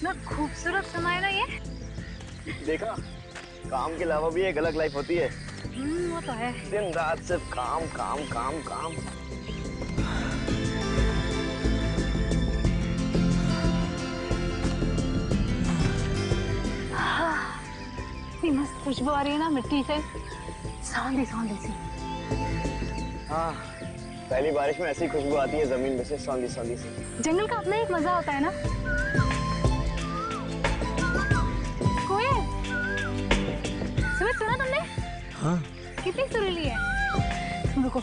कितना खूबसूरत समय है ना ये। देखा, काम के अलावा भी एक अलग लाइफ होती है। वो तो है। दिन रात सिर्फ काम काम काम काम। इतनी मस्त खुशबू आ रही है ना मिट्टी से, सौंधी सौंधी सी। हाँ, पहली बारिश में ऐसी खुशबू आती है जमीन में से, सौंधी सौंधी सी। जंगल का अपना एक मजा होता है ना। कोयल, सुमित सुना तुमने? हाँ। कितनी सुरीली है। तुम रुको।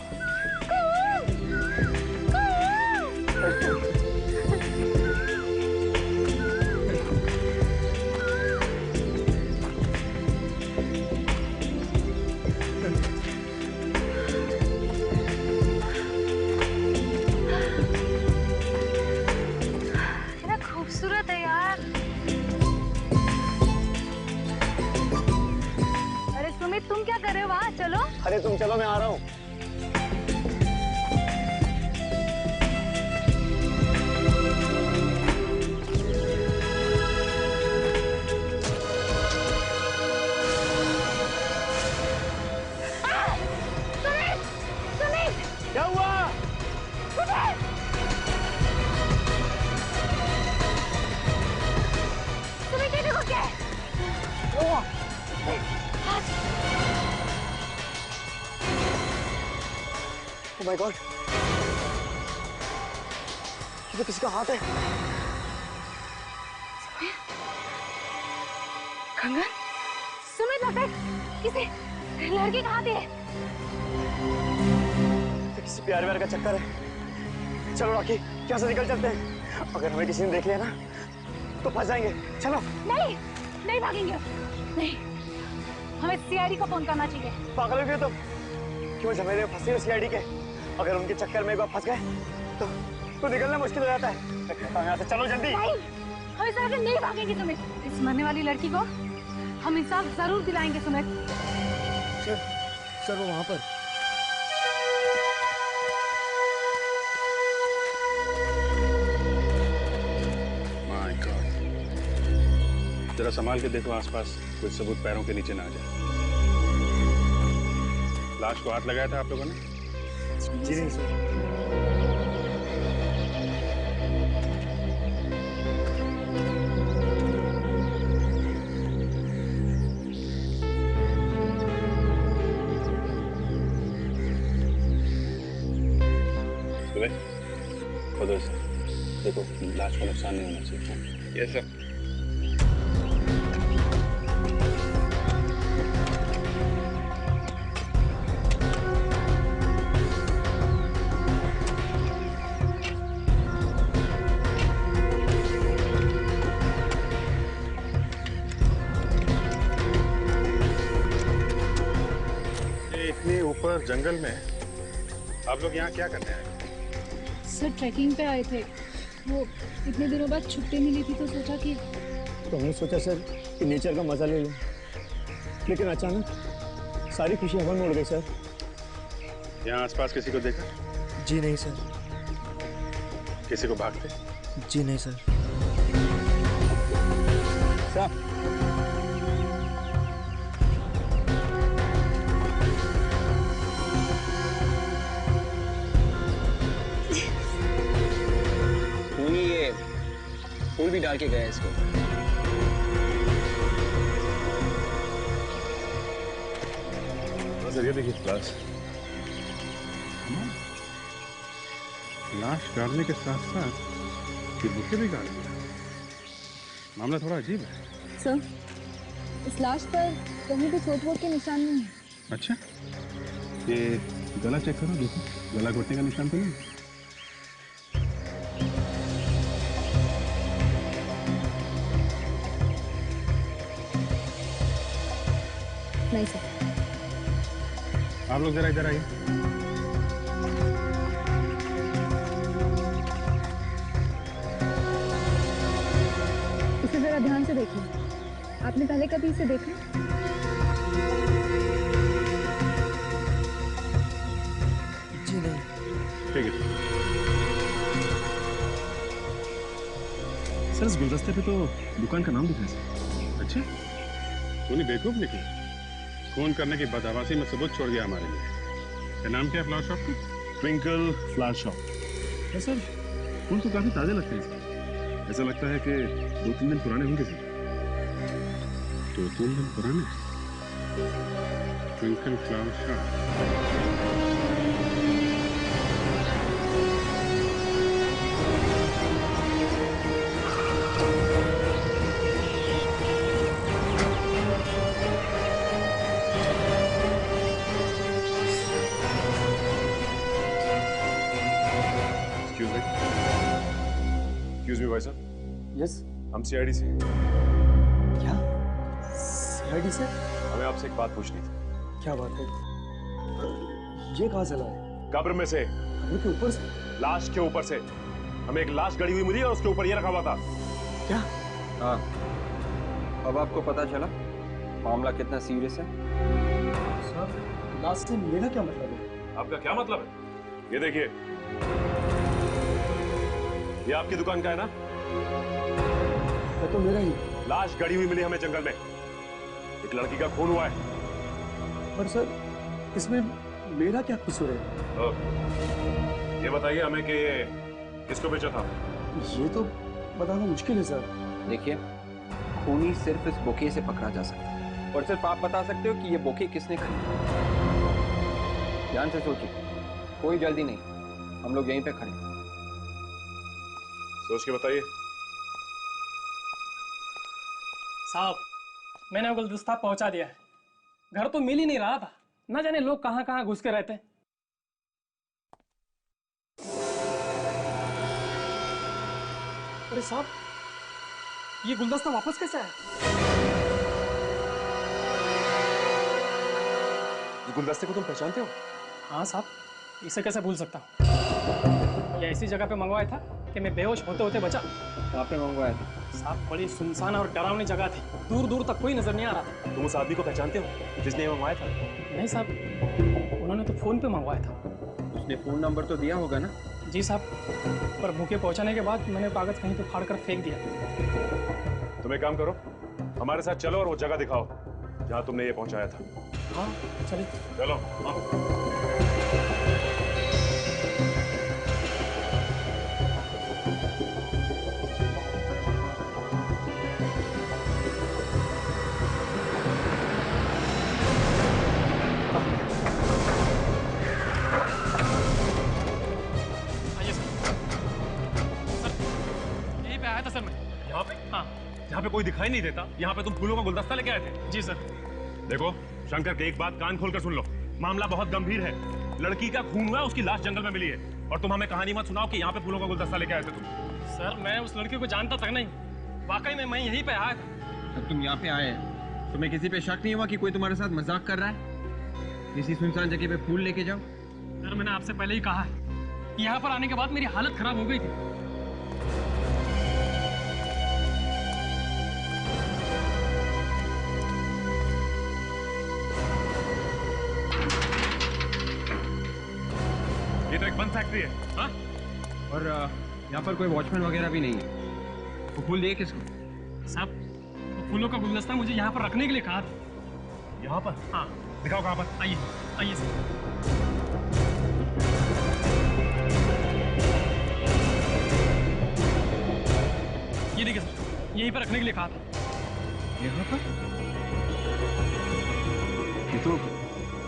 खूबसूरत है यार। अरे सुमित, तुम क्या कर रहे हो वहाँ? चलो। अरे तुम चलो, मैं आ रहा हूँ। सुमित, सुमित, क्या हुआ? सुमित! सुमित, ये देखो क्या है? Oh my God! ये तो किसी का हाथ है। कंगन? सुमित, लगता है किसी लड़की का हाथ है। ये किसी प्यार व्यार का चक्कर है। चलो रॉकी, यहाँ से निकल चलते हैं। अगर हमें किसी ने देख लिया ना तो फंस जाएंगे। चलो। नहीं, नहीं भागेंगे। नहीं, हमें सीआईडी को फोन करना चाहिए। पागल हो गए तुम? क्यों झमेले में फंसे हो सीआईडी के? अगर उनके चक्कर में एक बार फंस गए तो निकलना मुश्किल हो जाता है। मैं कहता हूं यहाँ से चलो जल्दी। नहीं, हम इस तरह से नहीं भागेंगे सुमित। इस मरने वाली लड़की को हम इंसाफ जरूर दिलाएंगे सुमित। सर वो वहाँ पर। माय गॉड, जरा संभाल के देखो आसपास कोई सबूत पैरों के नीचे ना आ जाए। लाश को हाथ लगाया था आप लोगों ने? जी नहीं सर। खुद से देखो, लाश को नुकसान नहीं होना चाहिए। Yes sir. इतने ऊपर जंगल में आप लोग यहाँ क्या करने आए? सर ट्रैकिंग पे आए थे। वो इतने दिनों बाद छुट्टी मिली थी तो सोचा कि हमने सोचा सर कि नेचर का मजा ले लें, लेकिन अचानक सारी खुशी हवा में उड़ गई सर। यहाँ आसपास किसी को देखा? जी नहीं सर। किसी को भागते? जी नहीं सर। सर फूल भी डाल के गया इसको। ये देखिए क्लास, लाश गाड़ने के साथ साथ ये बुके भी गाड़ दिया। मामला थोड़ा अजीब है। सर, इस लाश पर कहीं भी चोट वोट के निशान नहीं है। अच्छा, ये गला चेक करो, देखो गला घोटने का निशान तो नहीं? नहीं सर। आप लोग जरा इधर आइए। इसे जरा ध्यान से देखिए। आपने पहले कभी इसे देखा? जी नहीं। ठीक है। सर इस गुलदस्ते पे तो दुकान का नाम लिखा है सर। अच्छा, खूनी बेवकूफ निकले, फोन करने की बदहवासी में सबूत छोड़ दिया हमारे लिए। क्या नाम क्या है फ्लावर शॉप की? Twinkle flower shop. है सर, फूल तो काफी ताजे लगते हैं इसके। ऐसा लगता है कि 2-3 दिन पुराने होंगे सर। 2-3 दिन पुराने? Twinkle flower shop. Excuse me, भाई साहब। यस, हम सीआईडी से। क्या सीआईडी से? हमें आपसे एक बात पूछनी थी। क्या बात है? ये कहाँ से लाए? कब्र में से। कब्र के ऊपर से? लाश के ऊपर से। हमें एक लाश गड़ी हुई मिली और उसके ऊपर ये रखा हुआ था। क्या? हाँ, अब आपको पता चला मामला कितना सीरियस है। सर, लाश से मेरा क्या मतलब है? आपका क्या मतलब है? ये देखिए, ये आपकी दुकान का है ना? ये तो मेरा ही। लाश गड़ी हुई मिली हमें जंगल में। एक लड़की का खून हुआ है। पर सर, इसमें मेरा क्या कसूर है? ये बताइए हमें कि ये किसको बेचा था? ये तो बताना मुश्किल है सर। देखिए, खूनी सिर्फ इस बुके से पकड़ा जा सकता है और सिर्फ आप बता सकते हो कि ये बुके किसने खरीदा। ध्यान से सोचिए, कोई जल्दी नहीं, हम लोग यहीं पे खड़े हैं। सोच के बताइए। साहब, मैंने वो गुलदस्ता पहुंचा दिया है। घर तो मिल ही नहीं रहा था, न जाने लोग कहां कहां घुस के रहते हैं। अरे साहब, ये गुलदस्ता वापस कैसे आया? इस गुलदस्ते को तुम पहचानते हो? हाँ साहब, इसे कैसे भूल सकता हूँ। ये ऐसी जगह पे मंगवाया था कि मैं बेहोश होते होते बचा। कहाँ पे मंगवाया था? साहब, बड़ी सुनसान और डरावनी जगह थी, दूर दूर तक कोई नजर नहीं आ रहा था। तुम उस आदमी को पहचानते हो जिसने ये मंगवाया था? नहीं साहब, उन्होंने तो फोन पे मंगवाया था। उसने फोन नंबर तो दिया होगा ना? जी साहब, पर बुके पहुंचाने के बाद मैंने कागज कहीं पे फाड़ कर फेंक दिया। तुम एक काम करो, हमारे साथ चलो और वो जगह दिखाओ जहाँ तुमने ये पहुंचाया था। हाँ चलिए। चलो। आइए सर। सर, यहीं पे आया था सर मैं। यहाँ पे? हाँ यहाँ पे कोई दिखाई नहीं देता, यहाँ पे तुम फूलों का गुलदस्ता लेके आए थे? जी सर। देखो शंकर के एक बात कान खोलकर सुन लो, मामला बहुत गंभीर है। लड़की का खून हुआ, उसकी लाश जंगल में मिली है और तुम हमें कहानी मत सुनाओ कि यहाँ पे फूलों का गुलदस्ता लेके आए थे तुम। सर, मैं उस लड़की को जानता तक नहीं, वाकई में मैं यहीं पे आया था। जब तुम यहाँ पे आए हैं, तुम्हें किसी पे शक नहीं हुआ कि कोई तुम्हारे साथ मजाक कर रहा है? किसी सुनसान जगह पे फूल लेके जाओ। सर, मैंने आपसे पहले ही कहा है कि यहाँ पर आने के बाद मेरी हालत खराब हो गई थी। ये तो एक बंद फैक्ट्री है। हाँ? और यहाँ पर कोई वॉचमैन वगैरह भी नहीं है। वो फूल दिए किसको? साहब, वो फूलों का गुलदस्ता मुझे यहाँ पर रखने के लिए कहा था। यहाँ पर? हाँ। दिखाओ कहाँ पर। आइए आइए सर। ये देखिए सर, यहीं पर रखने के लिए कहा था। यहाँ पर? ये तो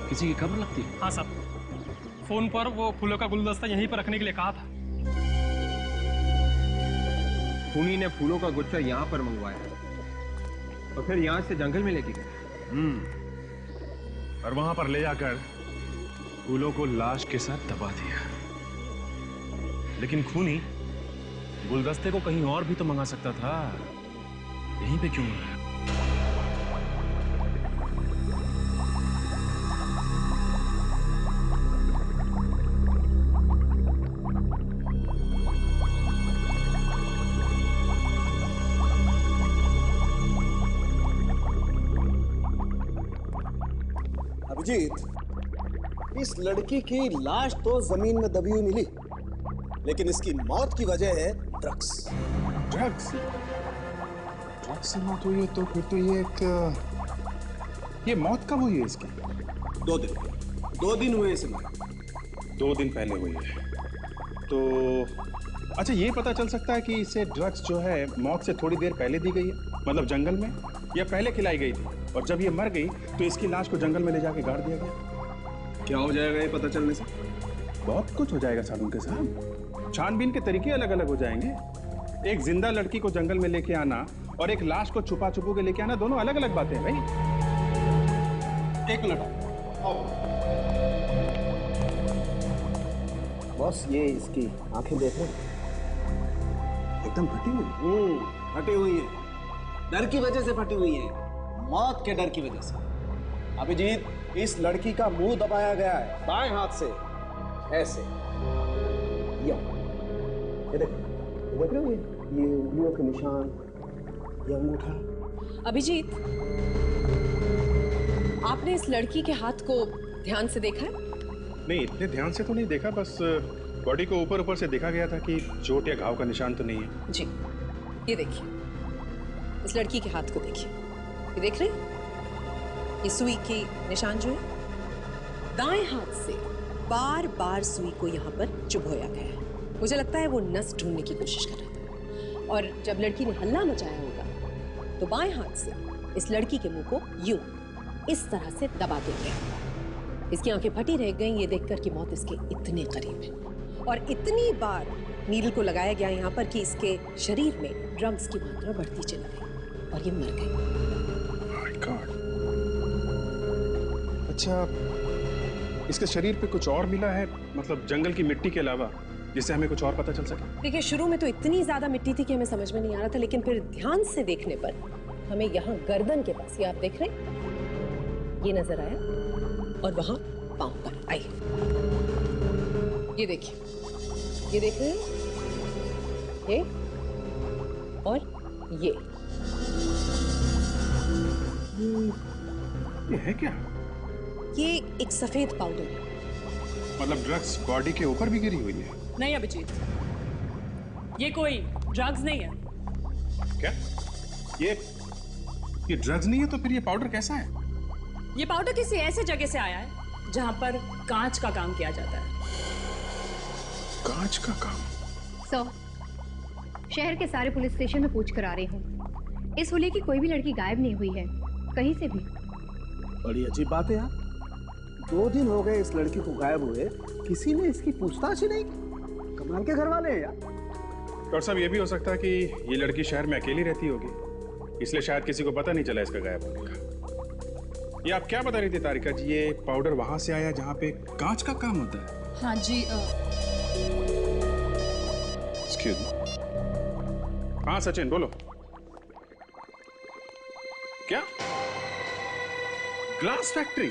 किसी की कब्र लगती है। हाँ साहब, फोन पर वो फूलों का गुलदस्ता यहीं पर रखने के लिए कहा था। खूनी ने फूलों का गुच्छा यहाँ पर मंगवाया और फिर यहाँ से जंगल में लेके गया। और वहां पर ले जाकर फूलों को लाश के साथ दबा दिया। लेकिन खूनी गुलदस्ते को कहीं और भी तो मंगा सकता था, यहीं पे क्यों मंगाया? अभिजीत, इस लड़की की लाश तो जमीन में दबी हुई मिली, लेकिन इसकी मौत की वजह है ड्रग्स। ड्रग्स ड्रग्स से मौत हुई है तो फिर तो ये मौत कब हुई है इसकी? 2 दिन हुए इसे। 2 दिन पहले हुई है तो अच्छा, ये पता चल सकता है कि इसे ड्रग्स जो है मौत से थोड़ी देर पहले दी गई है, मतलब जंगल में, या पहले खिलाई गई थी और जब ये मर गई तो इसकी लाश को जंगल में ले जाके गाड़ दिया गया। क्या हो जाएगा ये पता चलने से? बहुत कुछ हो जाएगा सालून के साहब। छानबीन के तरीके अलग अलग हो जाएंगे। एक जिंदा लड़की को जंगल में लेके आना और एक लाश को छुपा छुपू के लेके आना, दोनों अलग अलग बातें हैं भाई। 1 मिनट बॉस, ये इसकी आंखें देख रहे हैं? एकदम फटी हुई। फटी हुई है, डर की वजह से फटी हुई है, मौत के डर की वजह से। अभिजीत, इस लड़की का मुंह दबाया गया है बाएं हाथ से, ऐसे। ये देख रहे हो, ये उंगलियों के निशान, ये अंगूठा। अभिजीत, आपने इस लड़की के हाथ को ध्यान से देखा है? नहीं, इतने ध्यान से तो नहीं देखा, बस बॉडी को ऊपर ऊपर से देखा गया था कि चोट या घाव का निशान तो नहीं है। जी, ये देखिए, इस लड़की के हाथ को देखिए, ये देख रहे हैं? ये सुई के निशान जो है, दाएं हाथ से बार बार सुई को यहाँ पर चुभोया गया है। मुझे लगता है वो नस ढूंढने की कोशिश कर रहा था, और जब लड़की ने हल्ला मचाया होगा तो बाएं हाथ से इस लड़की के मुंह को यूं इस तरह से दबा दिया गया। इसकी आंखें फटी रह गईं ये देखकर कि मौत इसके इतने करीब है, और इतनी बार नीडल को लगाया गया यहाँ पर कि इसके शरीर में ड्रग्स की मात्रा बढ़ती चली गई और ये मर गई। My God. अच्छा, इसके शरीर पे कुछ और मिला है, मतलब जंगल की मिट्टी के अलावा, जिससे हमें कुछ और पता चल सके? देखिए, शुरू में तो इतनी ज्यादा मिट्टी थी कि हमें समझ में नहीं आ रहा था, लेकिन फिर ध्यान से देखने पर हमें यहाँ गर्दन के पास, ये आप देख रहे हैं, ये नजर आया, और वहां पांव पर आई। ये देखिए, ये देख रहे हैं, ये और ये है क्या? ये एक सफेद पाउडर है। मतलब ड्रग्स बॉडी के ऊपर भी गिरी हुई है? नहीं अभिजीत, ये कोई ड्रग्स नहीं है। क्या? ये ड्रग्स नहीं है तो फिर ये पाउडर कैसा है? ये पाउडर किसी ऐसे जगह से आया है जहां पर कांच का काम किया जाता है। कांच का काम? सर, शहर के सारे पुलिस स्टेशन में पूछ कर आ रही हूँ। इस होली की कोई भी लड़की गायब नहीं हुई है, कहीं से भी। बड़ी अजीब बात है यार, 2 दिन हो गए इस लड़की को गायब हुए, किसी ने इसकी पूछताछ ही नहीं की। कमाल के घर वाले हैं यार। डॉक्टर साहब, ये भी हो सकता है कि ये लड़की शहर में अकेली रहती होगी, इसलिए शायद किसी को पता नहीं चला इसका गायब होने का। ये आप क्या बता रही थी तारिका जी, ये पाउडर वहां से आया जहां पे कांच का काम होता है? हाँ जी। Excuse me. हाँ सचिन, बोलो। क्या? Glass factory?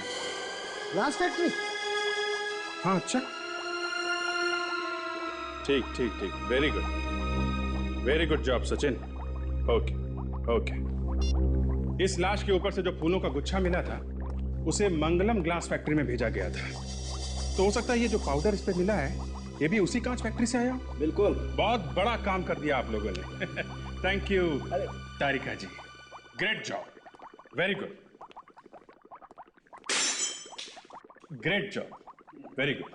Glass factory? हाँ, अच्छा, ठीक ठीक ठीक, very good job Sachin. Okay okay. इस लाश के ऊपर से जो फूलों का गुच्छा मिला था उसे मंगलम ग्लास फैक्ट्री में भेजा गया था, तो हो सकता है ये जो पाउडर इस पे मिला है ये भी उसी कांच फैक्ट्री से आया। बिल्कुल। बहुत बड़ा काम कर दिया आप लोगों ने। Thank you Tarika ji, great job, very good, great job, very good.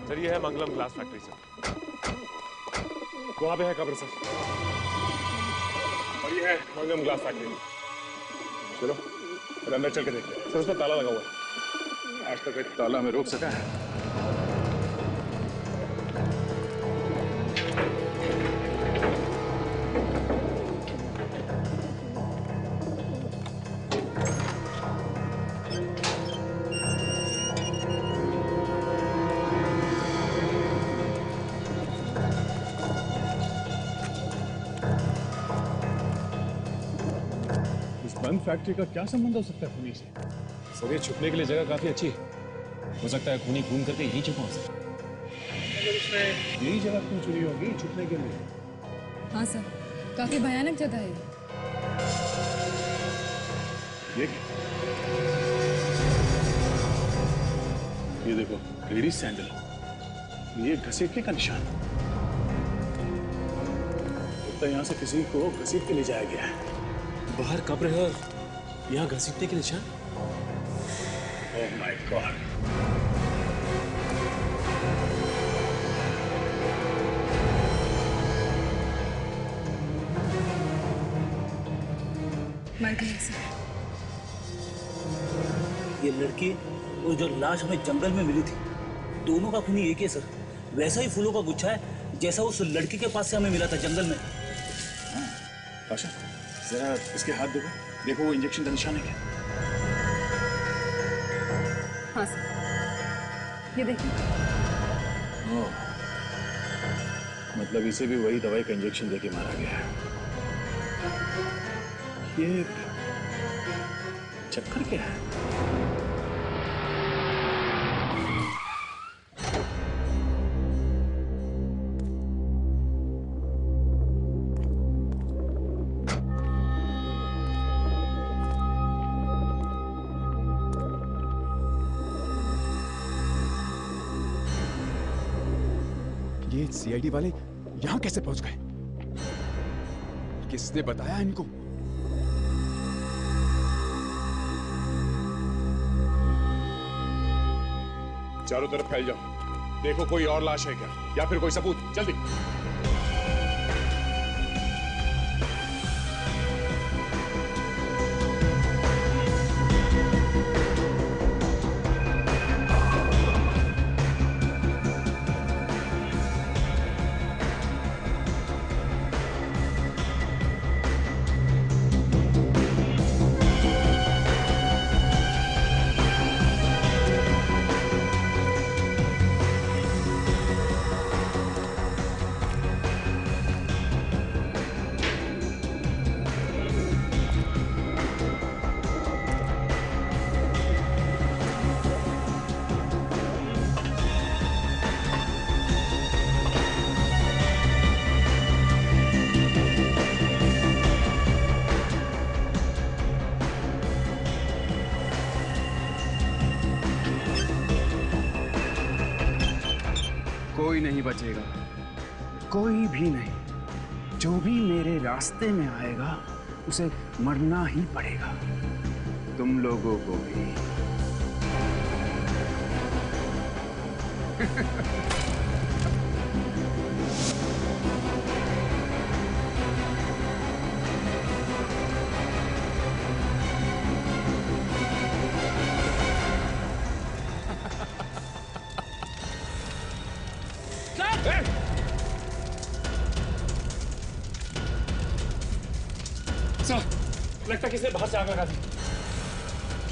Sir, ये है मंगलम ग्लास फैक्ट्री सर, वहां पे है कब्र सर, और ये है मंगलम ग्लास फैक्ट्री। चलो अंदर चल के देखते हैं। सर, उसमें ताला लगा हुआ है, आज तक एक ताला हमें रोक सका है? फैक्ट्री का क्या संबंध हो सकता है खूनी से? सर, ये छुपने के लिए जगह काफी अच्छी है, हो सकता है खूनी खून करके यहीं छुपा हो सके। अगर उसने यही जगह क्यों चुनी होगी छुपने के लिए? हाँ सर, काफी भयानक जगह है ये देखो, लेडीज सैंडल, ये घसीटने का निशान। तो यहाँ से किसी को घसीट के ले जाया गया है। बाहर कब्र है और यहाँ घसीटने के निशान। Oh my God. मर गई सर। ये लड़की और जो लाश हमें जंगल में मिली थी, दोनों का खूनी एक ही है सर। वैसा ही फूलों का गुच्छा है जैसा उस लड़की के पास से हमें मिला था जंगल में। आशा, जरा इसके हाथ देखो, देखो वो इंजेक्शन का निशान है क्या? हाँ सर, ये देखिए। ओह, मतलब इसे भी वही दवाई का इंजेक्शन देके मारा गया है। ये चक्कर क्या है? ये सीआईडी वाले यहां कैसे पहुंच गए? किसने बताया इनको? चारों तरफ फैल जाओ, देखो कोई और लाश है क्या या फिर कोई सबूत। जल्दी। कोई नहीं बचेगा, कोई भी नहीं। जो भी मेरे रास्ते में आएगा उसे मरना ही पड़ेगा, तुम लोगों को भी। लगता किसी ने बाहर से आग लगा दी।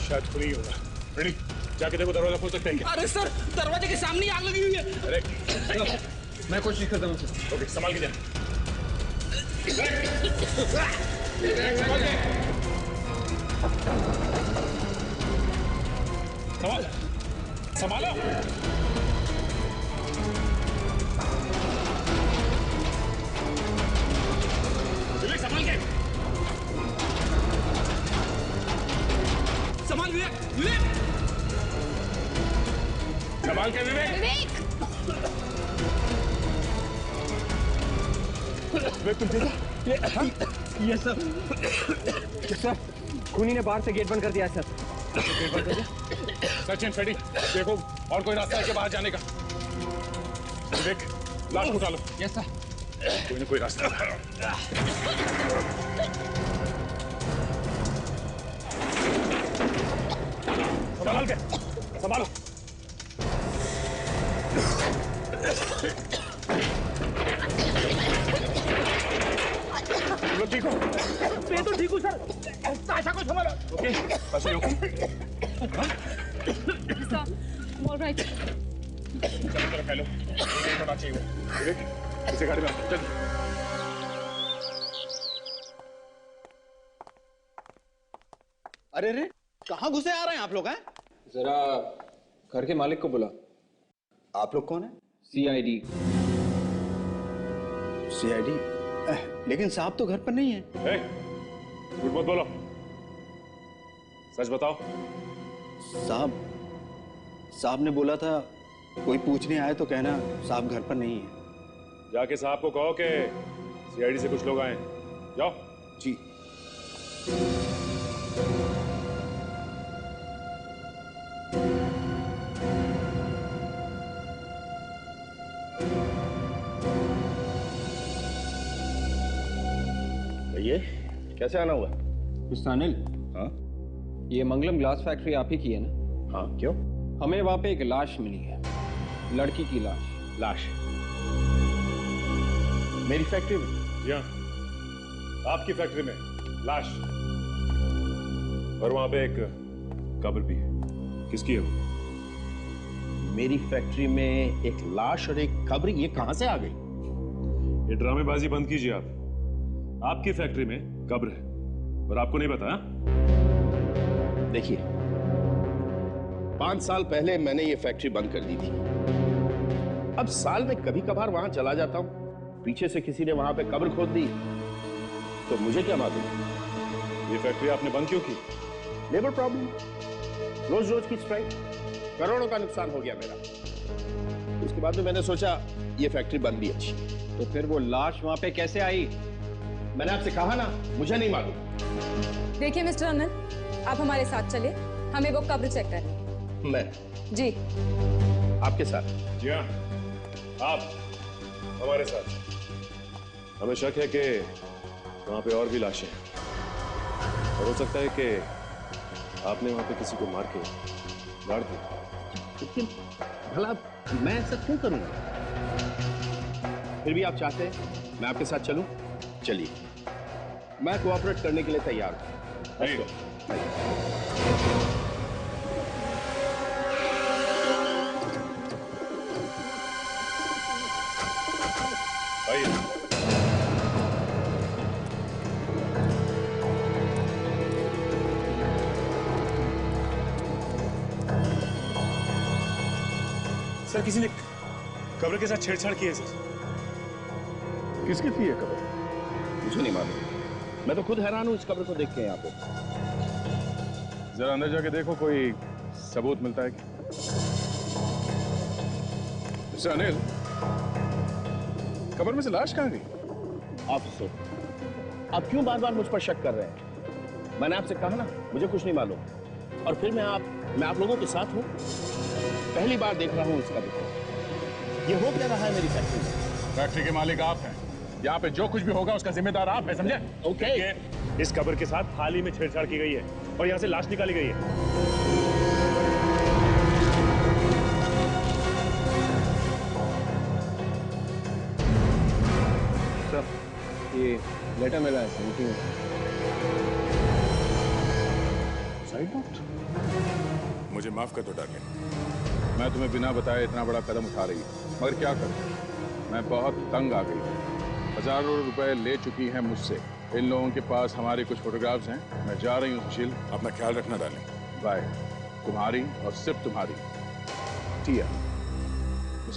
शायद खुद ही होगा। रेडी, जाके देखो दरवाजा खोल सकते हैं क्या? अरे सर, दरवाजे के सामने ही आग लगी हुई है। अरे मैं कोशिश करता हूँ सर। ओके, संभाल के जा। संभालो। संभाल के। संभाल विवेक, विवेक। संभाल के विवेक। विवेक तुम देखा? ये सर। सर, खूनी ने बाहर से गेट बंद कर दिया है सर। गेट बंद कर दिया? सचिन, फ्रेडी, देखो और कोई रास्ता है क्या बाहर जाने का? विवेक, लाश उठा लो। Yes sir. कोई ना कोई रास्ता। संभाल के, संभालो। तुम लोग ठीक हो? मैं तो ठीक हूँ सर। आशा को संभालो। ओके, बस ओके। ऑलराइट। चलो तरफ फैलो। एक होना चाहिए। विवेक, इसे गाड़ी में चल। अरे रे, कहाँ घुसे आ रहे हैं आप लोग? हैं जरा घर के मालिक को बुला। आप लोग कौन है? सीआईडी। सीआईडी? लेकिन साहब तो घर पर नहीं है। झूठ मत बोलो, सच बताओ। साहब ने बोला था कोई पूछने आए तो कहना साहब घर पर नहीं है। जाके साहब को कहो कि सीआईडी से कुछ लोग आए। जाओ। जी। ये कैसे आना हुआ? मिस्टर अनिल। हाँ? ये मंगलम ग्लास फैक्ट्री आप ही की है ना? हाँ, क्यों? हमें वहां पे एक लाश मिली है, लड़की की लाश। लाश? मेरी फैक्ट्री में? जी हाँ, आपकी फैक्ट्री में लाश, और वहां पे एक कब्र भी है। किसकी है वो? मेरी फैक्ट्री में एक लाश और एक कब्र, ये कहां से आ गई? ये ड्रामेबाजी बंद कीजिए आप। आपकी फैक्ट्री में कब्र है और आपको नहीं पता? देखिए, 5 साल पहले मैंने ये फैक्ट्री बंद कर दी थी। अब साल में कभी कभार वहां चला जाता हूं। पीछे से किसी ने वहां पे कब्र खोद दी तो मुझे क्या मालूम? ये फैक्ट्री आपने बंद क्यों की? लेबर प्रॉब्लम, रोज रोज की स्ट्राइक, करोड़ों का नुकसान हो गया मेरा। उसके बाद में मैंने सोचा ये फैक्ट्री बंद भी अच्छी। तो फिर वो लाश वहां पे कैसे आई? मैंने आपसे कहा ना, मुझे नहीं मालूम। देखिए मिस्टर अनिल, आप हमारे साथ चले, हमें वो कब्र चेक करनी। मैं? जी। आपके साथ? जी हाँ, आप हमारे साथ। हमें शक है कि वहां पे और भी लाशें हैं और हो सकता है कि आपने वहां पे किसी को मार के गाड़ दिया। लेकिन भला मैं ऐसा क्यों करूंगा? फिर भी आप चाहते हैं मैं आपके साथ चलूं? चलिए, मैं कोऑपरेट करने के लिए तैयार हूं। आइए। सर, किसी ने कब्र के साथ छेड़छाड़ की है सर। किसकी थी ये कब्र? मुझे नहीं मालूम। मैं तो खुद हैरान हूं इस कब्र को देख के। यहाँ पे जरा अंदर जाके देखो, कोई सबूत मिलता है क्या? मिस्टर अनिल, कब्र में से लाश कहाँ गई? ऑफिसर, आप क्यों बार बार मुझ पर शक कर रहे हैं? मैंने आपसे कहा ना, मुझे कुछ नहीं मालूम। और फिर मैं आप लोगों के साथ हूं। पहली बार देख रहा हूं इस कब्र को। ये हो क्या रहा है मेरी फैक्ट्री में? फैक्ट्री के मालिक आप हैं। यहाँ पे जो कुछ भी होगा उसका जिम्मेदार आप हैं, समझे? ओके। इस कब्र के साथ हाल ही में छेड़छाड़ की गई है और यहाँ से लाश निकाली गई है। सर, ये लेटर मिला है मीटिंग में। Side note? मुझे माफ कर दो डार्लिंग, मैं तुम्हें बिना बताए इतना बड़ा कदम उठा रही हूँ, मगर क्या करूँ, मैं बहुत तंग आ गई। हजारों रुपए ले चुकी हैं मुझसे। इन लोगों के पास हमारे कुछ फोटोग्राफ्स हैं। मैं जा रही हूँ सुशील, अपना ख्याल रखना डार्लिंग। बाय। तुम्हारी और सिर्फ तुम्हारी, टिया।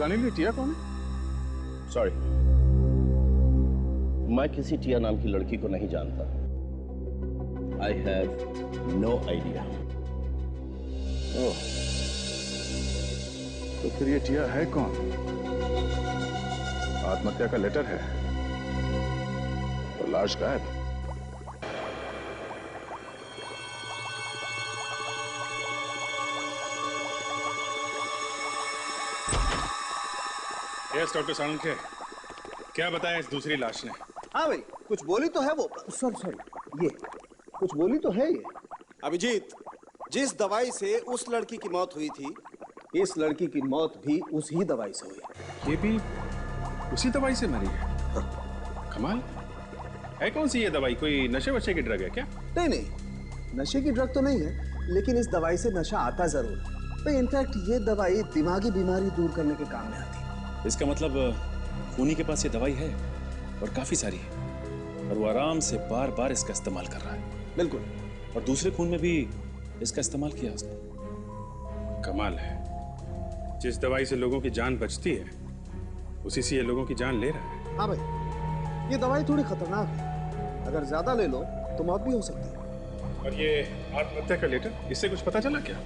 अनिल, टिया कौन है? सॉरी, मैं किसी टिया नाम की लड़की को नहीं जानता। I have no idea. Oh, तो फिर ये टिया है कौन? आत्महत्या का लेटर है और लाश गायब। यस डॉक्टर सालुंखे, क्या बताया इस दूसरी लाश ने? हाँ भाई, कुछ बोली तो है वो। सॉरी, ये कुछ बोली तो है ये। अभिजीत, जिस दवाई से उस लड़की की मौत हुई थी, इस लड़की की मौत भी उसी दवाई से हुई। ये भी उसी दवाई से मरी है? कमाल है। कौन सी ये दवाई? कोई नशे वशे की ड्रग है क्या? नहीं, नशे की ड्रग तो नहीं है, लेकिन इस दवाई से नशा आता जरूर है। इनफैक्ट ये दवाई दिमागी बीमारी दूर करने के काम में आती है। इसका मतलब खूनी के पास ये दवाई है और काफी सारी है, और वो आराम से बार बार इसका इस्तेमाल कर रहा है। बिल्कुल। और दूसरे खून में भी इसका इस्तेमाल किया उसने। कमाल है, जिस दवाई से लोगों की जान बचती है उसी से ये लोगों की जान ले रहा है। हाँ भाई, ये दवाई थोड़ी खतरनाक है। अगर ज्यादा ले लो तो मौत भी हो सकती है। और ये आत्महत्या का लेटर, इससे कुछ पता चला क्या?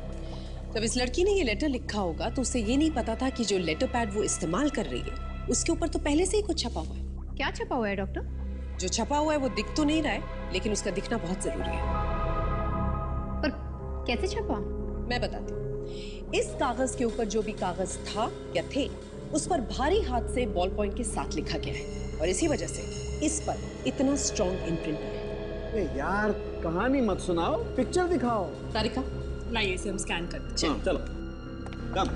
जब इस लड़की ने ये लेटर लिखा होगा तो उसे ये नहीं पता था कि जो लेटर पैड वो इस्तेमाल कर रही है उसके ऊपर तो पहले से ही कुछ छपा हुआ है। क्या छपा हुआ है डॉक्टर? जो छपा हुआ है वो दिख तो नहीं रहा है, लेकिन उसका दिखना बहुत जरूरी है। पर कैसे छपा? मैं बताती हूँ। इस कागज के ऊपर जो भी कागज था या थे उस पर भारी हाथ से बॉल पॉइंट के साथ लिखा गया है और इसी वजह से इस पर इतना स्ट्रॉन्ग इम्प्रिंट है। यार कहानी मत सुनाओ, पिक्चर दिखाओ। तारिका लाइए इसे हम स्कैन करते हैं। चलो कम।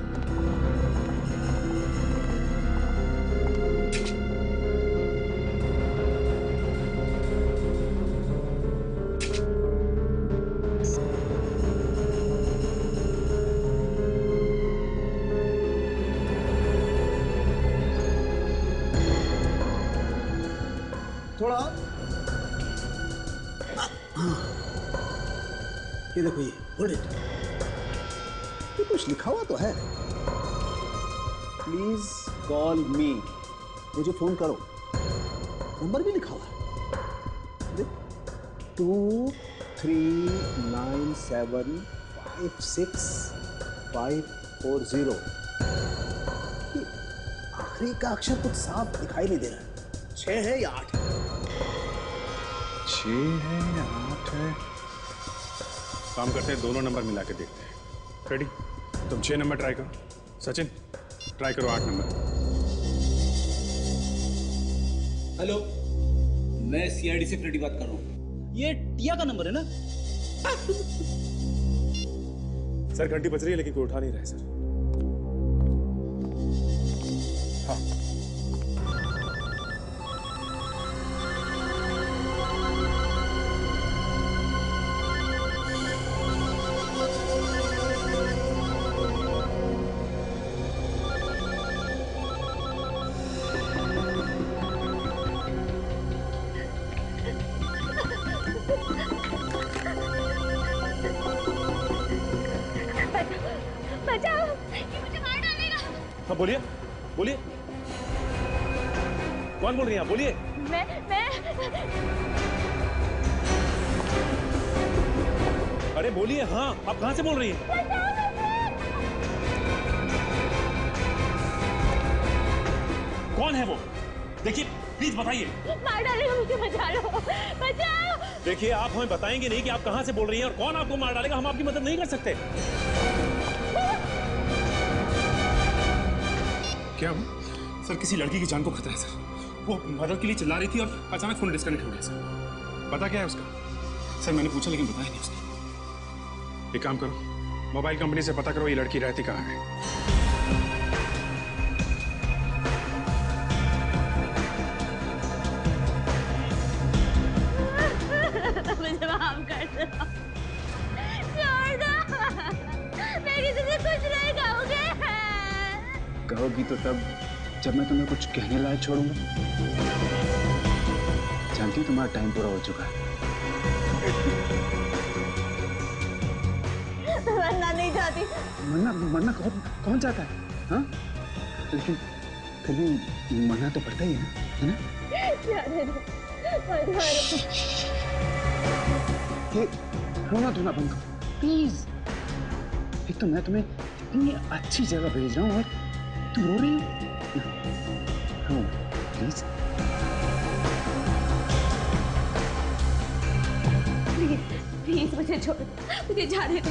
थोड़ा ये देखो, ये होल्ड इट। ये कुछ लिखा हुआ तो है। प्लीज कॉल मी, मुझे फोन करो। नंबर भी लिखा हुआ है 23975650। आखिरी का अक्षर कुछ साफ दिखाई नहीं दे रहा है। 6 है या 8 है? 6 है या 8 है? काम करते हैं, दोनों नंबर मिला के देखते हैं। फ्रेडी, तुम 6 नंबर ट्राई करो। सचिन, ट्राई करो 8 नंबर। हेलो, मैं सीआईडी से फ्रेडी बात कर रहा हूँ। ये टिया का नंबर है ना? सर घंटी बज रही है लेकिन कोई उठा नहीं रहा है सर। हाँ। हाँ बोलिए, बोलिए। कौन बोल रही हैं आप? बोलिए। मैं अरे बोलिए। हाँ, आप कहाँ से बोल रही हैं? कौन है वो? देखिए प्लीज बताइए। मार डालेगा मुझे, बचा लो, बचाओ। देखिए आप हमें बताएंगे नहीं कि आप कहाँ से बोल रही हैं और कौन आपको मार डालेगा, हम आपकी मदद नहीं कर सकते। क्या सर किसी लड़की की जान को खतरा है सर। वो मदद के लिए चिल्ला रही थी और अचानक फोन डिस्कनेक्ट हो गया सर। पता क्या है उसका? सर मैंने पूछा लेकिन बताया नहीं उसने। एक काम करो, मोबाइल कंपनी से पता करो ये लड़की रहती कहाँ है। मुझे माफ कर दो, छोड़ दो, मैं किसी से कुछ नहीं कहूँगी। कहोगी तो तब जब मैं तुम्हें कुछ कहने लायक छोड़ूंगा। जानती तुम्हारा टाइम पूरा हो चुका है। मरना नहीं चाहती। मरना कौन चाहता है? हाँ, लेकिन फिर भी मरना तो पड़ता ही है ना? जाने दो, मत मारो। ये रोना धोना बंद करो प्लीज। एक तो मैं तुम्हें इतनी अच्छी जगह भेज रहा हूँ और तुम रो रही हो। प्लीज प्लीज प्लीज मुझे छोड़, मुझे जाने दो।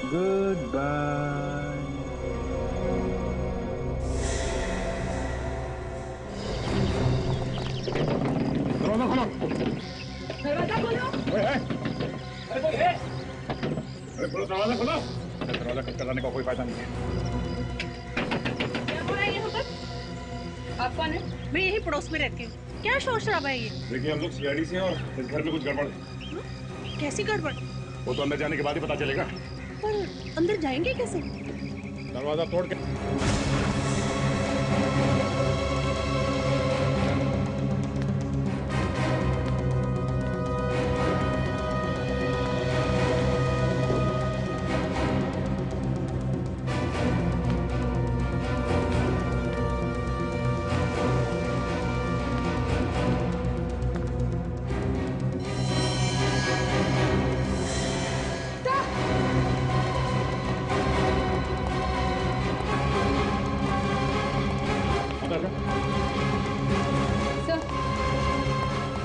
Goodbye. दरवाजा खोलो। दरवाजा खोलो। अरे कोई है? अरे खोलो दरवाजा खोलो। दरवाजा खटखटाने का कोई फायदा नहीं है। क्या हो रहा है यहाँ पर? आप कौन है? मैं यही पड़ोस में रहती हूँ। क्या शोर शराबा है ये? देखिए हम लोग सीआईडी से हैं और इस घर में कुछ गड़बड़ है। कैसी गड़बड़? वो तो अंदर जाने के बाद ही पता चलेगा। पर अंदर जाएंगे कैसे? दरवाजा तोड़ के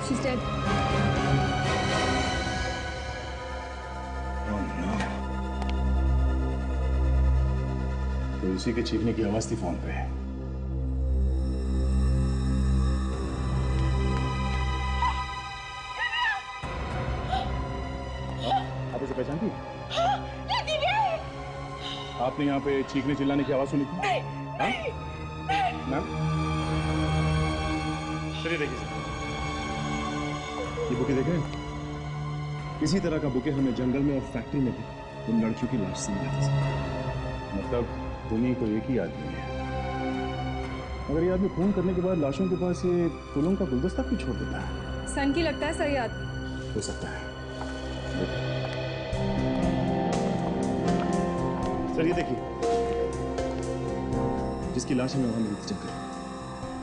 She's dead. तो इसी के चीखने की आवाज थी फोन पे। आप इसे पहचानती हैं? आपने यहाँ पे चीखने चिल्लाने की आवाज सुनी थी? मैम चलिए देखिए सर, ये बुके देख रहे हैं? इसी तरह का बुके हमें जंगल में और फैक्ट्री में भी उन लड़कियों की लाश से मिला था। मतलब उन्हीं को एक ही आदमी है। मगर ये आदमी खून करने के बाद लाशों के पास ये फूलों का गुलदस्ता क्यों छोड़ देता है? सन की लगता है सही आदमी। हो सकता है। सर ये देखिए, जिसकी लाश हमें वहां मिली थी जंगल,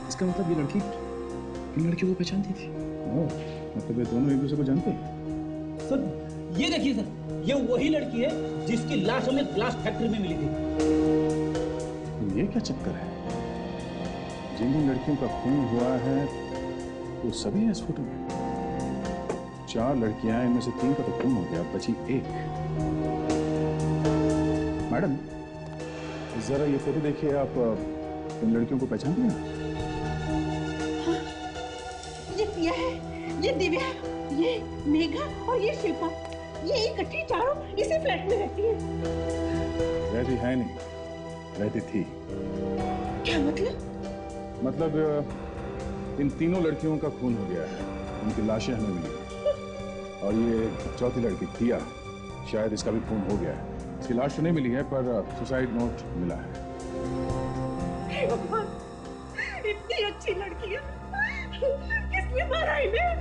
इसका मतलब ये लड़की इन लड़कियों को पहचानती थी। मतलब ये दोनों एक दूसरे को जानते हैं। सर ये देखिए सर, ये वही लड़की है जिसकी लाश हमें ग्लास फैक्ट्री में मिली थी। ये क्या चक्कर है? जिन लड़कियों का खून हुआ है वो सभी हैं इस फोटो में। 4 लड़कियां, इनमें से 3 का तो खून हो गया, बची 1। मैडम जरा ये फोटो देखिए, आप इन लड़कियों को पहचानती हैं? ये प्रिया है, ये दिव्या, ये मेघा और ये शिल्पा, ये इकट्ठी चारों इसी फ्लैट में रहती है। रहती है नहीं, रहती थी। क्या मतलब? मतलब इन तीनों लड़कियों का खून हो गया है, उनकी लाशें हमें मिली और ये चौथी लड़की प्रिया, शायद इसका भी खून हो गया है। इसकी लाश तो नहीं मिली है पर सुसाइड नोट मिला है। हे भगवान, इतनी अच्छी लड़की है, किसने मारा इन्हें?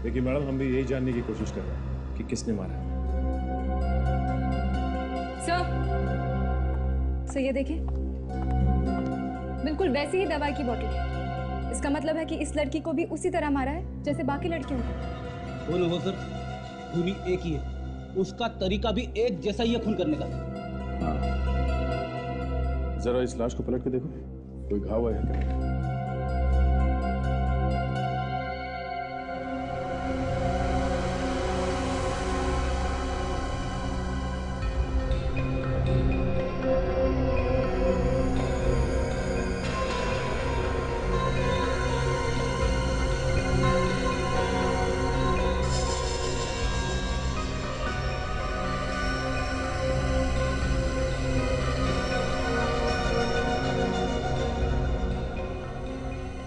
देखिए मैडम, हम भी यही जानने की कोशिश कर रहे हैं कि किसने मारा है। सर ये देखिए, बिल्कुल वैसी ही दवाई की बोतल है। इसका मतलब है कि इस लड़की को भी उसी तरह मारा है जैसे बाकी लड़कियों को। बोलो वो सर, खूनी एक ही है, उसका तरीका भी एक जैसा ही है खून करने का। जरा इस लाश को पलट के देखो, कोई घाव है क्या?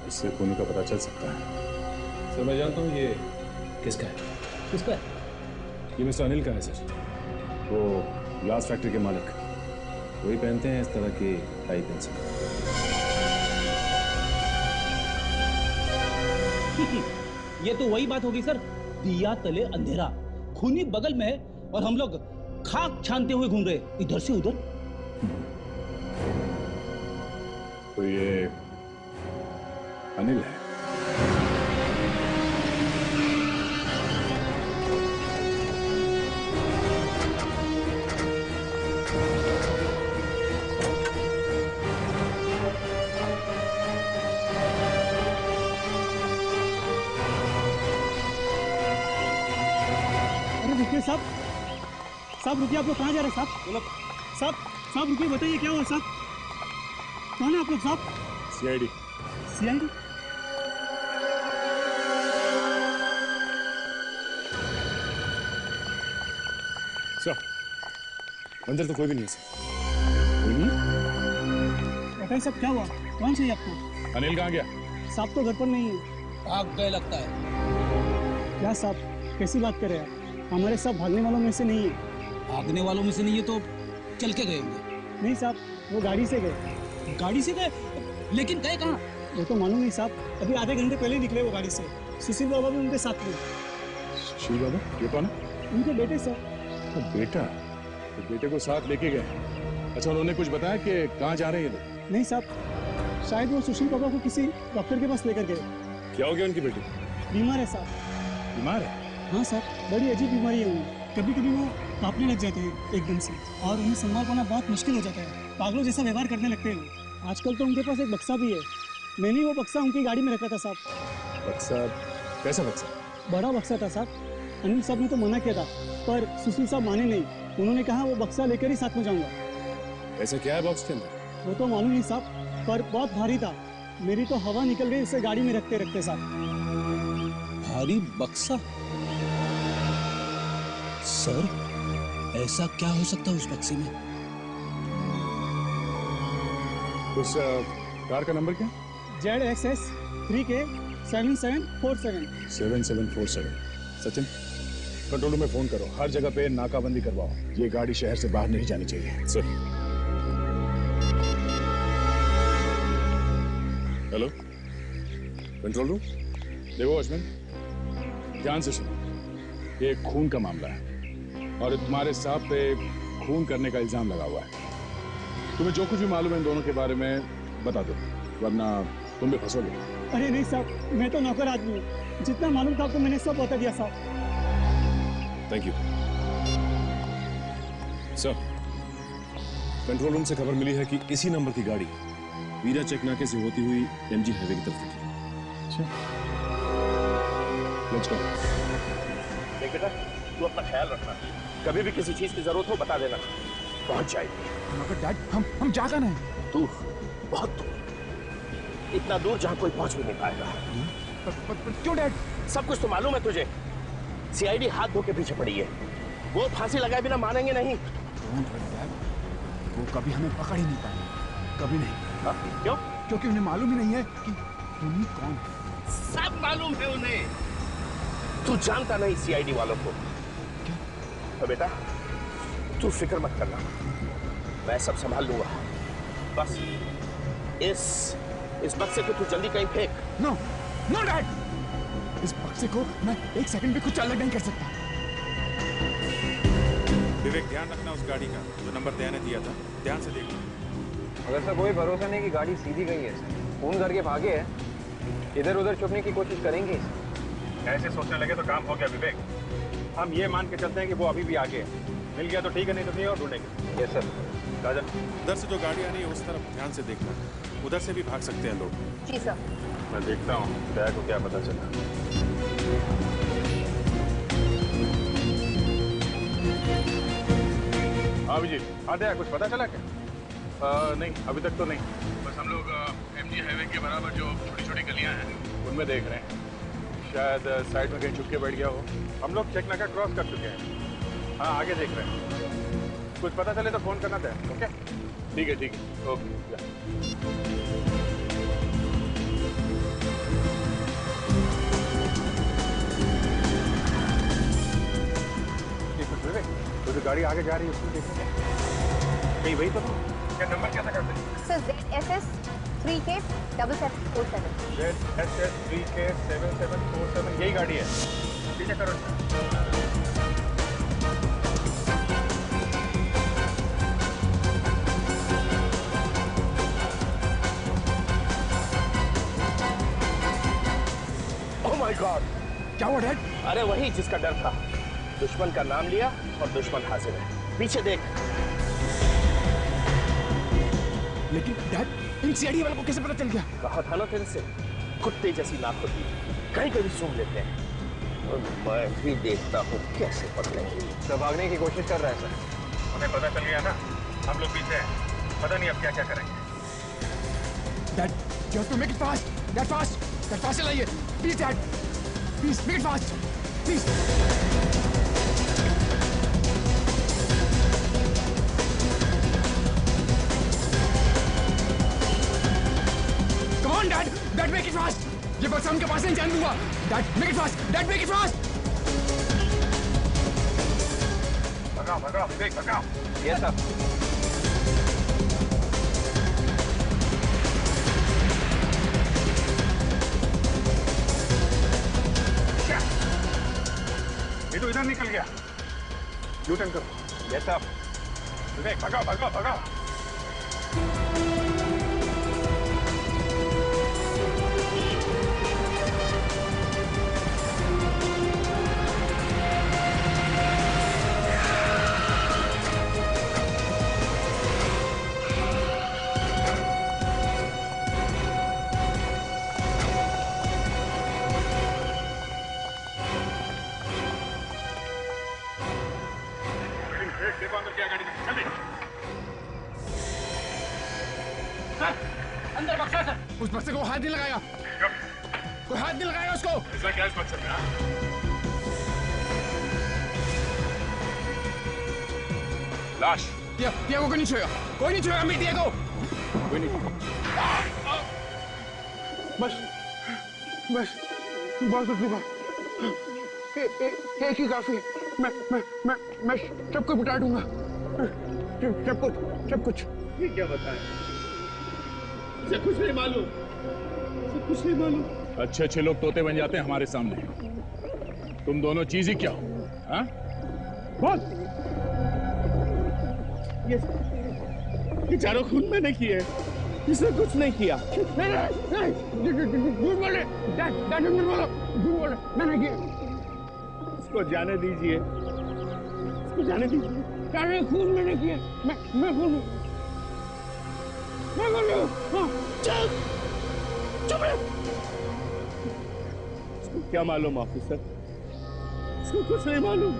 इससे खूनी का पता चल सकता है। सर मैं जानता हूँ ये किसका है। किसका है? ये मिस्टर अनिल का है सर, वो ग्लास फैक्ट्री के मालिक। वही पहनते हैं इस तरह की टाई पेंसिल। ये तो वही बात होगी सर, दिया तले अंधेरा। खूनी बगल में है और हम लोग खाक छानते हुए घूम रहे इधर से उधर। तो ये अनिल है। अरे रुकिए साहब, साहब रुकिए, आप लोग कहाँ जा रहे हैं साहब? साहब साहब रुकिए, बताइए क्या हुआ साहब? कौन है आप लोग साहब? सीआईडी। सीआईडी? सर अंदर तो कोई भी नहीं है सर। कोई नहीं? बताइए साहब क्या हुआ, कौन चाहिए आपको? अनिल कहाँ गया? साहब तो घर पर नहीं है। भाग गए लगता है। क्या साहब, कैसी बात कर रहे हैं आप? हमारे साहब भागने वालों में से नहीं है। भागने वालों में से नहीं है तो चल के गए होंगे। नहीं साहब, वो गाड़ी से गए। गाड़ी से गए? लेकिन गए कहाँ? वो तो मालूम नहीं साहब, अभी आधे घंटे पहले निकले वो गाड़ी से। सुशील बाबा भी उनके साथ में। सुशील बाबा ये कौन है? उनके बेटे सर। तो बेटा, तो बेटे को साथ लेके गए। अच्छा, उन्होंने कुछ बताया कि कहाँ जा रहे हैं ये लोग? नहीं साहब, शायद वो सुशील बाबा को किसी डॉक्टर के पास लेकर गए। क्या हो गया उनकी बेटी? बीमार है साहब। बीमार है? हाँ सर, बड़ी अजीब बीमारी है उन्हें। कभी कभी वो कांपने लग जाते हैं एकदम से, और उन्हें संभाल पाना बहुत मुश्किल हो जाता है। पागलों जैसा व्यवहार करने लगते हैं वो। आजकल तो उनके पास एक बक्सा भी है। मैंने वो बक्सा उनकी गाड़ी में रखा था साहब। बक्सा? कैसा बक्सा? बड़ा बक्सा था साहब। अनिल साहब ने तो मना किया था, पर सुशील साहब माने नहीं। उन्होंने कहा वो बक्सा लेकर ही साथ में जाऊंगा। ऐसा क्या है बॉक्स के अंदर? वो तो मालूम नहीं साहब, पर बहुत भारी था। मेरी तो हवा निकल गई उसे गाड़ी में रखते रखते साहब। भारी बक्सा? सर, ऐसा क्या हो सकता है उस बक्से में? उस कार का नंबर क्या? ZXS 3K 7747। 7747। Sachin, control room में फोन करो, हर जगह पे नाकाबंदी करवाओ। ये गाड़ी शहर से बाहर नहीं जानी चाहिए। सर। Hello, control room. देखो अश्विन, ध्यान से सुनो, ये खून का मामला है और तुम्हारे साहब पे खून करने का इल्जाम लगा हुआ है। तुम्हें जो कुछ भी मालूम है इन दोनों के बारे में बता दो, वरना तुम भी फंसोगे। अरे नहीं साहब, मैं तो नौकर आदमी हूँ। जितना मालूम था आपको मैंने सब बता दिया साहब। Thank you sir. Control room से खबर मिली है कि इसी नंबर की गाड़ी वीरा चेक नाके से होती हुई MG हाईवे की तरफ निकली। अच्छा, लेट्स गो। देख बेटा, तू अपना ख्याल रखना, कभी भी किसी चीज की जरूरत हो बता देना, पहुंच जाएगी। मगर डैड, हम जा कहाँ हैं? दूर, बहुत दूर, इतना दूर जहां कोई पहुंच भी नहीं पाएगा। पर क्यों डैड? सब कुछ तो मालूम है तुझे। CID हाथ धो के पीछे पड़ी है। वो फांसी लगाए बिना मानेंगे नहीं। वो कभी हमें पकड़ ही नहीं पाएंगे, कभी नहीं। क्यों? क्योंकि उन्हें मालूम ही नहीं है कि खूनी कौन है। सब मालूम है उन्हें। तू जानता नहीं CID वालों को। तो बेटा, तू फिक्र मत करना, मैं सब संभाल लूंगा। बस इस बक्से को तू जल्दी कहीं फेंक। नो, नो डैड, इस बक्से को मैं एक सेकंड भी कुछ अलग नहीं कर सकता। विवेक, ध्यान रखना उस गाड़ी का, जो नंबर दया ने दिया था, ध्यान से देखना। अगर सर कोई भरोसा नहीं कि गाड़ी सीधी गई है, फोन करके भागे है, इधर उधर छुपने की कोशिश करेंगे। ऐसे सोचने लगे तो काम हो गया विवेक। हम ये मान के चलते हैं कि वो अभी भी आगे है। मिल गया तो ठीक है, नहीं तो कहीं और ढूंढेंगे। Yes sir. राजन, उधर से जो गाड़ी आ रही है उस तरफ ध्यान से देखना, उधर से भी भाग सकते हैं लोग। जी सर। मैं देखता हूँ दया को क्या पता चला। हाँ विजय, हाँ दया, कुछ पता चला क्या? नहीं, अभी तक तो नहीं। बस हम लोग MG हाईवे के बराबर जो छोटी छोटी गलियां हैं उनमें देख रहे हैं। शायद साइड में कहीं छुप के बैठ गया हो। हम लोग चेक नाका क्रॉस कर चुके हैं। हाँ, आगे देख रहे हैं। कुछ पता चले तो फोन करना था। ओके, ठीक है, ठीक है, ओके। तो जो गाड़ी आगे जा रही है उसमें देखो, कहीं वही तो क्या नंबर क्या था करते? Sir ZSS 3K 7747। ZSS 3K 7747, यही गाड़ी है। पीछे करो। ओह माय गॉड, क्या हुआ डैड? अरे वही जिसका डर था। दुश्मन का नाम लिया और दुश्मन हाजिर है। पीछे देख। लेकिन डैड, इन CID वालों को कैसे पता चल गया? कहा था ना तेरे से, कुत्ते जैसी नाक होती है, कहीं कहीं सूंघ लेते हैं। और मैं भी देखता हूँ कैसे पकड़ेंगे। सब भागने की कोशिश कर रहा है सर। उन्हें पता चल गया ना, हम लोग पीछे हैं। पता नहीं अब क्या क्या करेंगे। Dad, you have to make it fast. Dad, fast. Dad, fast चलाइए. Please, Dad. Please, make it fast. Please. Come on, Dad. Dad, make it fast. ये बस उनके पास नहीं जाने दूंगा। Dad, make it fast. Dad, make it fast. भगाओ, भगाओ, विवेक, भगाओ। Yes sir. निकल गया। यू टर्न करो। Get up. विवेक भगाओ भगाओ भगाओ। अंदर बक्सा सर। उस बक्से को हाथ नहीं लगाया। कोई हाथ नहीं लगाया उसको। ऐसा क्या इस बक्से में? लाश। दिया को कोई नहीं छुएगा। कोई नहीं छुएगा मिट्टी को। कोई नहीं। बस बस बहुत तकलीफ एक ही काफी। मैं सबको बिठा दूंगा। सब कुछ। ये क्या बताया? मुझे कुछ नहीं मालूम। कुछ नहीं मालूम। अच्छे अच्छे लोग तोते बन जाते हैं हमारे सामने। तुम दोनों चीज ही क्या हो? हाँ? बोल। ये चारों खून मैंने किए। इसने कुछ नहीं किया। नहीं झूठ बोले। झूठ बोले। मैंने किया। इसको जाने दीजिए। इसको जाने दीजिए। सारे खून मैंने किए। मैं खून। मैं बोल रहा हूँ। चुप रहे। इसको क्या मालूम ऑफिसर? इसको कुछ नहीं मालूम।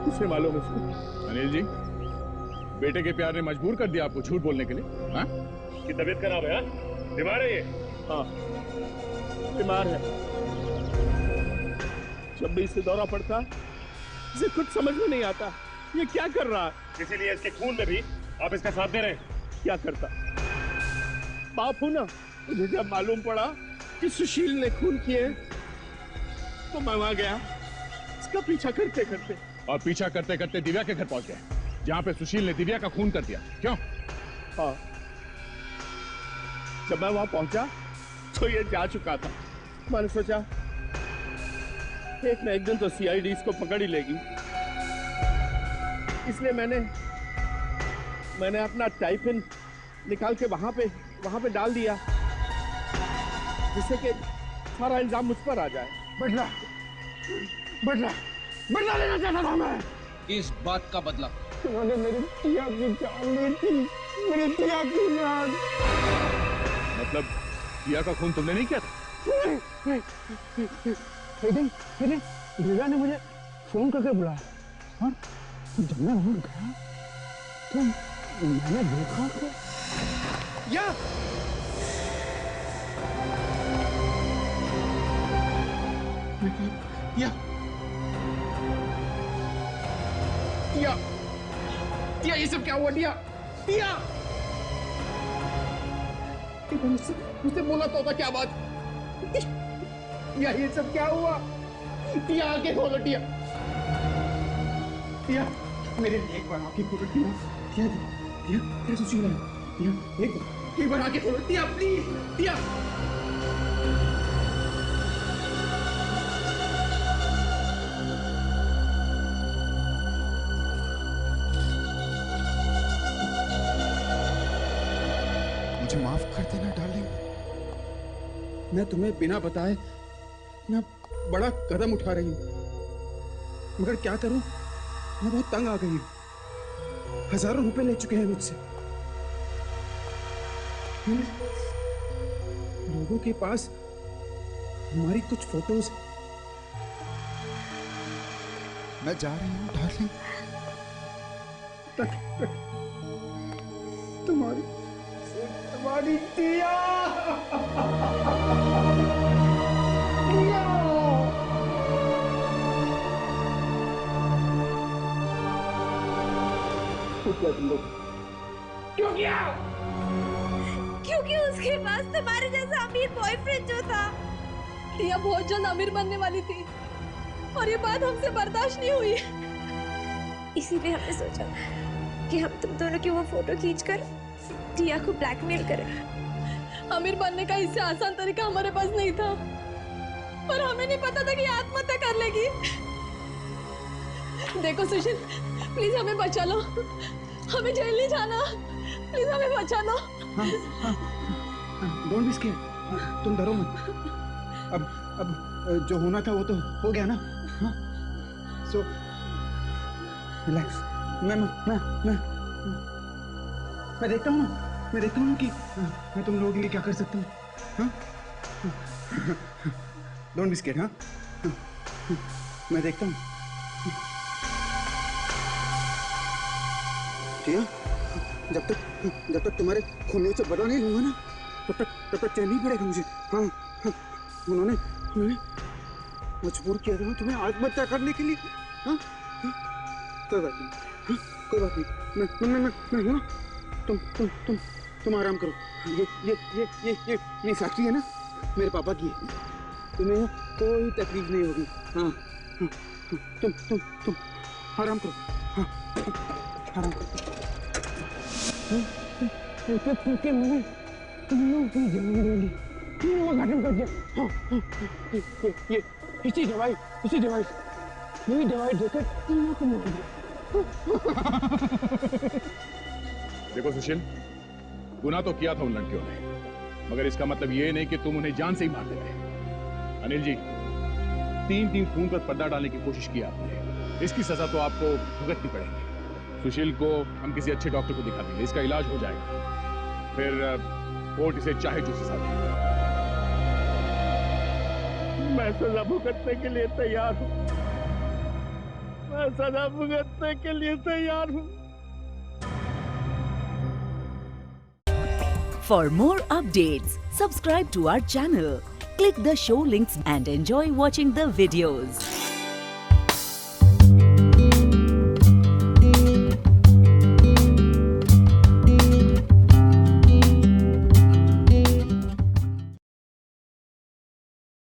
कुछ नहीं मालूम इसको। अनिल जी, बेटे के प्यार ने मजबूर कर दिया आपको झूठ बोलने के लिए। हाँ? की तबीयत खराब है? बीमार है ये? हाँ, बीमार है। जब भी इसे दौरा पड़ता, इसे कुछ समझ में नहीं आता। ये क्या कर रहा है? इसीलिए इसके खून में भी आप इसका साथ दे रहे हैं। क्या करता? बाप हूं ना। मुझे जब मालूम पड़ा कि सुशील ने खून किए, तो मैं वहां गया इसका पीछा करते करते। और पीछा करते करते दिव्या के घर पहुंच गए, जहां पे सुशील ने दिव्या का खून कर दिया। क्यों? हाँ, जब मैं वहां पहुंचा तो ये जा चुका था। मैंने सोचा एक न एक दिन तो सीआईडी इसको पकड़ ही लेगी, इसलिए मैंने अपना टाइपिन निकाल के वहां पे डाल दिया, जिससे कि सारा इल्जाम मुझ पर आ जाए। बदला लेना चाहता था मैं। किस बात का बदला? उन्होंने मेरी टिया की जान ली थी। मेरी टिया की जान। मतलब टिया का खून तुमने नहीं किया था? फिर दिव्या ने मुझे फोन करके बुलाया। हाँ? जब मैं वहां गया तो मैंने देखा कि या ये सब क्या हुआ? टिया मुझसे बोला तो होता क्या बात? ये सब क्या हुआ? टिया आके खोलो। टिया मेरे लिए एक बार आके खोलो। टिया सुशील है। टिया एक बार आके खोलो। टिया प्लीज। टिया मुझे माफ कर देना डार्लिंग। मैं तुम्हें बिना बताए इतना बड़ा कदम उठा रही हूं, मगर क्या करूं, मैं बहुत तंग आ गई हूं। हजारों रुपए ले चुके हैं मुझसे। लोगों के पास हमारी कुछ फोटोज। मैं जा रही हूं डार्लिंग। तुम्हारी टिया। क्यों किया? क्योंकि उसके पास तुम्हारे जैसा अमीर बॉयफ्रेंड जो था। टिया बहुत जल्द अमीर बनने वाली थी और ये बात हमसे बर्दाश्त नहीं हुई। इसीलिए हमने सोचा कि हम तुम दोनों की वो फोटो खींचकर टिया को ब्लैकमेल करें। अमीर बनने का इससे आसान तरीका हमारे पास नहीं था, पर हमें नहीं पता था कि आत्महत्या कर लेगी। देखो सुशील, प्लीज हमें बचा लो, हमें जेल नहीं जाना, प्लीज हमें बचा लो। डोंट बी स्केयर्ड, तुम डरो मत। अब जो होना था वो तो हो गया ना। So relax. मैं देखता हूँ ना, कि मैं तुम लोगों के लिए क्या कर सकता हूँ। Don't be scared. हाँ, मैं देखता हूँ। ठीक है, जब तक तुम्हारे खूनियों से बदला नहीं लूंगा ना, तब तक चैन नहीं पड़ेगा मुझे। हाँ, उन्होंने मजबूर किया था तुम्हें आत्महत्या करने के लिए। हाँ, कोई बात नहीं, कोई बात नहीं। मैं हूँ ना। तुम आराम करो। ये फैक्ट्री है ना, मेरे पापा की है। तुम्हें कोई तकलीफ नहीं होगी। हाँ, तुम आराम करो। हाँ, आराम करो। मैंने तुम लोग की जान ले ली, खत्म कर दिया। हाँ, ये इसी दवाई यही दवाई देकर तुम लोग को मार दिया। देखो सुशील, गुनाह तो किया था उन लड़कियों ने, मगर इसका मतलब ये नहीं कि तुम उन्हें जान से ही मार देते। अनिल जी, 3 खून पर पर्दा डालने की कोशिश की आपने, इसकी सजा तो आपको भुगतनी पड़ेगी। सुशील को हम किसी अच्छे डॉक्टर को दिखा देंगे, इसका इलाज हो जाएगा, फिर कोर्ट इसे चाहे जो सजा दे। मैं सजा भुगतने के लिए तैयार हूँ। मैं सजा भुगतने के लिए तैयार हूँ। For more updates, subscribe to our channel, click the show links and enjoy watching the videos.